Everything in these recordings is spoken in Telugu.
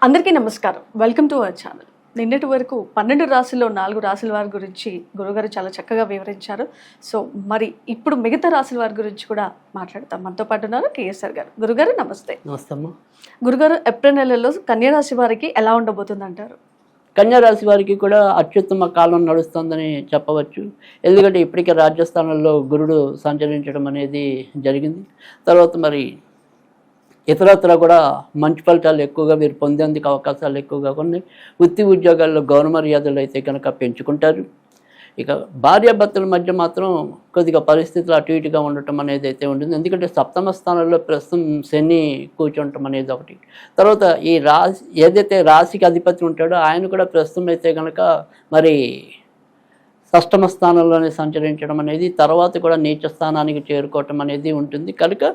అందరికీ నమస్కారం. Welcome to our channel. నిన్నటి వరకు 12 రాశుల్లో 4 రాశుల వారి గురించి గురుగారు చాలా చక్కగా వివరించారు. సో మరి ఇప్పుడు మిగతా రాశుల వారి గురించి కూడా మాట్లాడతాం. మనతో పాటు ఉన్నారు కేఎస్ఆర్ గారు. గురుగారు నమస్తే. నమస్తే అమ్మా. గురుగారు, ఏప్రిల్ నెలలో కన్యా రాశి వారికి ఎలా ఉండబోతుంది అంటారు? కన్యా రాశి వారికి కూడా అత్యుత్తమ కాలం నడుస్తుందని చెప్పవచ్చు. ఎందుకంటే ఇప్పటికే రాజస్థానంలో గురుడు సంచరించడం అనేది జరిగింది. తర్వాత మరి ఇతరత్ర కూడా మంచి ఫలితాలు ఎక్కువగా మీరు పొందేందుకు అవకాశాలు ఎక్కువగా ఉన్నాయి. వృత్తి ఉద్యోగాల్లో గౌరవ మర్యాదలు అయితే కనుక పెంచుకుంటారు. ఇక భార్యాభర్తల మధ్య మాత్రం కొద్దిగా పరిస్థితులు అటు ఇటుగా ఉండటం అనేది అయితే ఉంటుంది. ఎందుకంటే సప్తమ స్థానంలో ప్రస్తుతం శని కూర్చుంటం అనేది ఒకటి. తర్వాత ఈ రాశి ఏదైతే రాశికి అధిపతి ఉంటాడో ఆయన కూడా ప్రస్తుతం అయితే కనుక మరి షష్టమ స్థానంలోనే సంచరించడం అనేది, తర్వాత కూడా నీచ స్థానానికి చేరుకోవటం అనేది ఉంటుంది. కనుక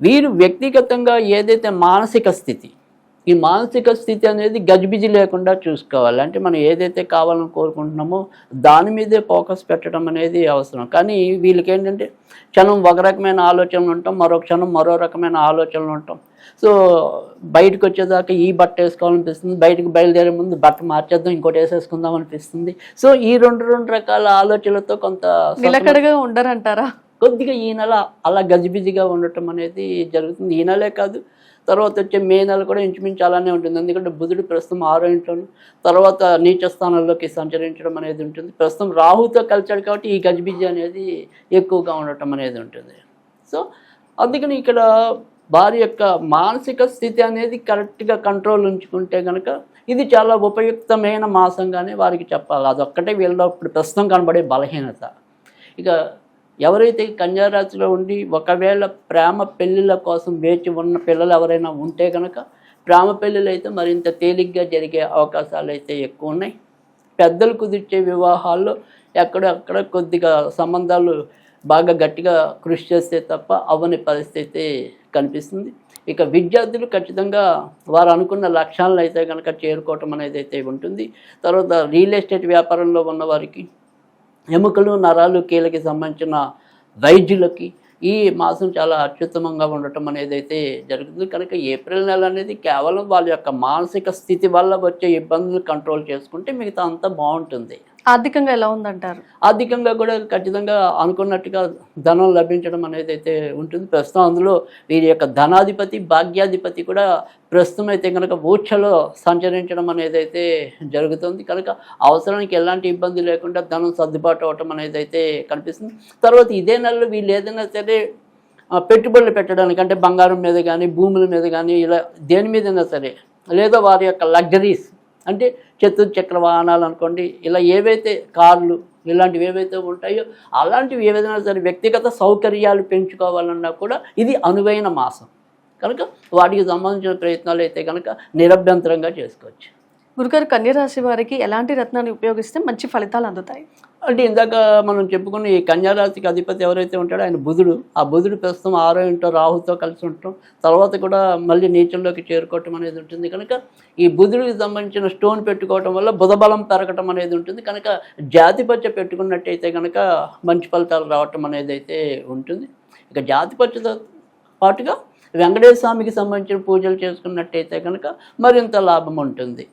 వీరు వ్యక్తిగతంగా ఏదైతే మానసిక స్థితి, ఈ మానసిక స్థితి అనేది గజిబిజి లేకుండా చూసుకోవాలి. అంటే మనం ఏదైతే కావాలని కోరుకుంటున్నామో దాని మీదే ఫోకస్ పెట్టడం అనేది అవసరం. కానీ వీళ్ళకి ఏంటంటే క్షణం ఒక రకమైన ఆలోచనలు ఉంటాం, మరో క్షణం మరో రకమైన ఆలోచనలు ఉంటాం. సో బయటకు వచ్చేదాకా ఈ బట్ట వేసుకోవాలనిపిస్తుంది, బయటకు బయలుదేరే ముందు బట్ట మార్చేద్దాం ఇంకోటి వేసేసుకుందాం అనిపిస్తుంది. సో ఈ రెండు రకాల ఆలోచనలతో కొంత నిలకడగా ఉండరంటారా? కొద్దిగా ఈ నెల అలా గజిబిజిగా ఉండటం అనేది జరుగుతుంది. ఈ నెలే కాదు, తర్వాత వచ్చే మే నెల కూడా ఇంచుమించు అలానే ఉంటుంది. ఎందుకంటే బుధుడు ప్రస్తుతం 6వ ఇంట్లోను, తర్వాత నీచ స్థానంలోకి సంచరించడం అనేది ఉంటుంది. ప్రస్తుతం రాహుతో కలిసాడు కాబట్టి ఈ గజిబిజి అనేది ఎక్కువగా ఉండటం అనేది ఉంటుంది. సో అందుకని ఇక్కడ వారి యొక్క మానసిక స్థితి అనేది కరెక్ట్గా కంట్రోల్ ఉంచుకుంటే కనుక ఇది చాలా ఉపయుక్తమైన మాసంగానే వారికి చెప్పాలి. అదొక్కటే వీళ్ళలో ఇప్పుడు ప్రస్తుతం కనబడే బలహీనత. ఇక ఎవరైతే కన్యారాశిలో ఉండి ఒకవేళ ప్రేమ పెళ్ళిళ్ళ కోసం వేచి ఉన్న పిల్లలు ఎవరైనా ఉంటే కనుక ప్రేమ పెళ్ళిళ్ళు అయితే మరింత తేలిగ్గా జరిగే అవకాశాలు అయితే ఎక్కువ ఉన్నాయి. పెద్దలు కుదిర్చే వివాహాల్లో ఎక్కడెక్కడ కొద్దిగా సంబంధాలు బాగా గట్టిగా కృషి చేస్తే తప్ప అవ్వని పరిస్థితి కనిపిస్తుంది. ఇక విద్యార్థులు ఖచ్చితంగా వారు అనుకున్న లక్ష్యాలను అయితే కనుక చేరుకోవటం అనేది అయితే ఉంటుంది. తర్వాత రియల్ ఎస్టేట్ వ్యాపారంలో ఉన్న వారికి, ఎముకలు నరాలు కీళ్ళకి సంబంధించిన వైద్యులకి ఈ మాసం చాలా అత్యుత్తమంగా ఉండటం అనేది అయితే జరుగుతుంది. కనుక ఏప్రిల్ నెల అనేది కేవలం వాళ్ళ యొక్క మానసిక స్థితి వల్ల వచ్చే ఇబ్బందులు కంట్రోల్ చేసుకుంటే మిగతా అంతా బాగుంటుంది. ఆర్థికంగా ఎలా ఉందంటారు? ఆర్థికంగా కూడా ఖచ్చితంగా అనుకున్నట్టుగా ధనం లభించడం అనేది అయితే ఉంటుంది. ప్రస్తుతం అందులో వీరి యొక్క ధనాధిపతి భాగ్యాధిపతి కూడా ప్రస్తుతం అయితే కనుక ఊర్చలో సంచరించడం అనేది అయితే జరుగుతుంది. కనుక అవసరానికి ఎలాంటి ఇబ్బంది లేకుండా ధనం సర్దుబాటు అవటం అనేది అయితే కనిపిస్తుంది. తర్వాత ఇదే నెలలో వీళ్ళు ఏదైనా సరే పెట్టుబడులు పెట్టడానికి, అంటే బంగారం మీద కానీ భూముల మీద కానీ ఇలా దేని మీదైనా సరే, లేదా వారి యొక్క లగ్జరీస్ అంటే చతుర్చక్ర వాహనాలు అనుకోండి, ఇలా ఏవైతే కార్లు ఇలాంటివి ఏవైతే ఉంటాయో అలాంటివి ఏవైనా సరే వ్యక్తిగత సౌకర్యాలు పెంచుకోవాలన్నా కూడా ఇది అనువైన మాసం. కనుక వాటికి సంబంధించిన ప్రయత్నాలు అయితే కనుక నిరభ్యంతరంగా చేసుకోవచ్చు. గురుగారు, కన్యా రాశి వారికి ఎలాంటి రత్నాన్ని ఉపయోగిస్తే మంచి ఫలితాలు అందుతాయి? అంటే ఇందాక మనం చెప్పుకున్న ఈ కన్యా రాశికి అధిపతి ఎవరైతే ఉంటాడో ఆయన బుధుడు. ఆ బుధుడు ప్రస్తుతం 6వ ఇంట్లో రాహుతో కలిసి ఉండటం, తర్వాత కూడా మళ్ళీ నీచంలోకి చేరుకోవటం అనేది ఉంటుంది. కనుక ఈ బుధుడికి సంబంధించిన స్టోన్ పెట్టుకోవటం వల్ల బుధబలం పెరగటం అనేది ఉంటుంది. కనుక జాతిపచ్చ పెట్టుకున్నట్టయితే కనుక మంచి ఫలితాలు రావటం అనేది అయితే ఉంటుంది. ఇక జాతిపచ్చతో పాటుగా వెంకటేశ్వర స్వామికి సంబంధించిన పూజలు చేసుకున్నట్టయితే కనుక మరింత లాభం ఉంటుంది.